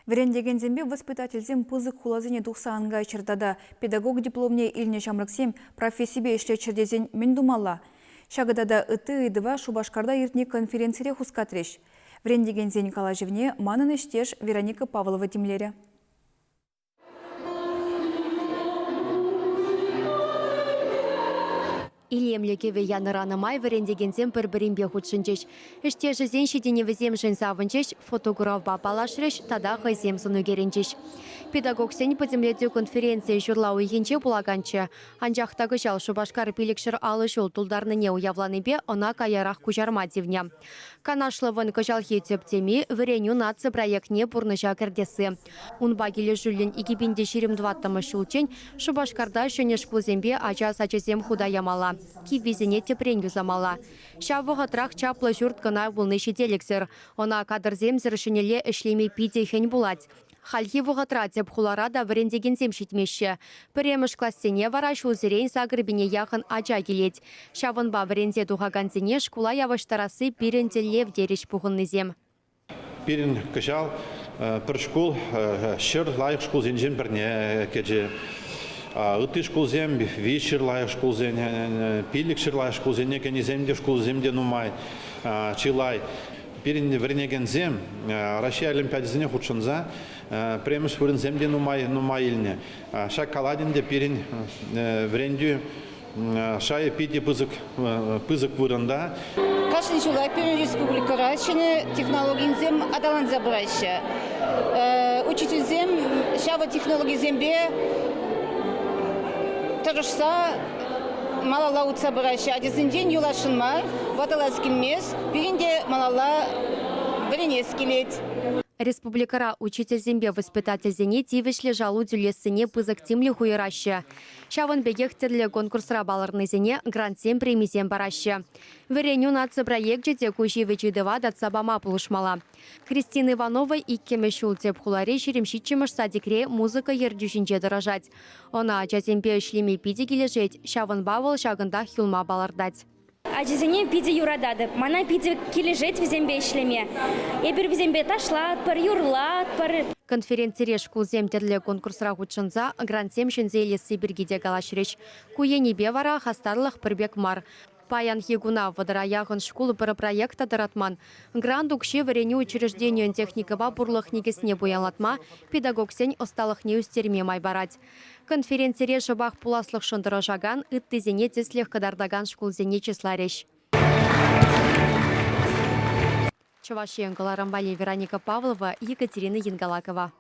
Врендегензембе воспитательзем пызык хулазыне тухсанга чертада педагог дипломне илне шамрыксем профессибе ишле чердезен мендумалла. Шагадада ыты ыдыва Шубашкарда иртне конференцире хускатреш. Врендегензен калажевне манын иштеш Вероника Павлова тимлере. Илемлекеве яныраны май врендегензем бір-бірінбе худшынчеш. Іште жызен шеденевізем жынсавынчеш, фотограф бапалашреш, тада хайзем суну керенчеш. Педагог сен подемлету конференция журлау егенче булаганчы. Анжақтағы жал Шубашкар пилекшір алы жол тулдарныне уявланыбе она каярах кужарма дивня. Канашлывын кыжал хетептеми вреню нация проектне бурныжа кірдесі. Унба келі жүлін игибінде шеремдваттымы шулчен Шубашкарда жөнеш кулзембе ача-сачызем худа ямала. Кивизене тепрен юзамала. Шавыға трах чаплы жұрт кына бұлны шеделексір. Она кадрзем зіршінеле ішлеме пиде хен булать. Хальхи вұғытра деп хуларада врендегензем шетмеші. Піреміш классене вара шулзерен сагырбине яхын ача келет. Шавынба вренде дұғаганзене шкула яваштарасы пиренделев дереш бұғыннызем. Пирен кышал, пір шкул, шыр лайық шкул зенжен бірне кеже. Ыты шкулзем, вечер лайық шкулзен, пилік шыр лайық шкулзен, некенеземде шкулземде нумай, чилай. Пирен вренегензем, Россия олимпиадизіне худшынза, преміс вренземде нумай иліне. Шак каладинде пирен вренду шайы пиде пызык вырында. Кашын жулай пирен республика рачыны технологинзем адалан забрайшы. Учительзем шава технологизембе Тарышса малала утса бұрайшы. Адезінден юлашынма, ваталаскин мес, бірінде малала бірінес келет. Республикара учительзембе воспитательзене тивешлі жалу дүлесіне пызык тимлі хуйрашы. Шавын бегехтерлі конкурсра баларнызене грантсем премизем барашы. Вереню нация проект жете кушевичидыва датсабама пулышмала. Кристина Иванова иккеме шултеп хуларе шеремшитчемыш садикре музыка ердюшінже дыражать. Она жазембе шлеме пиде кележет, шавын бавыл шагында хюлма балардать. Ажизене пиде юрадады. Мана пиде кележет візембе ішлеме. Ебір візембе ташлат, пар юрлат, пар... Конференцире шкулзем терлі конкурсра худшынза грантсем шынзелесі біргеде галашреш. Куенебе вара хастарлық пірбек мар. Паян хегуна вадыра яғын шкулы бір проекта дыратман. Грант укше варені учреждению техникова бурлық негесіне боянлатма, педагог сен осталық не үстерме майбарать. Конференцире жабақ пуласлық шындыры жаган, үттізене теслех кадардаган шкулзене числареш. Чувашия Вероника Павлова, Екатерина Янгалакова.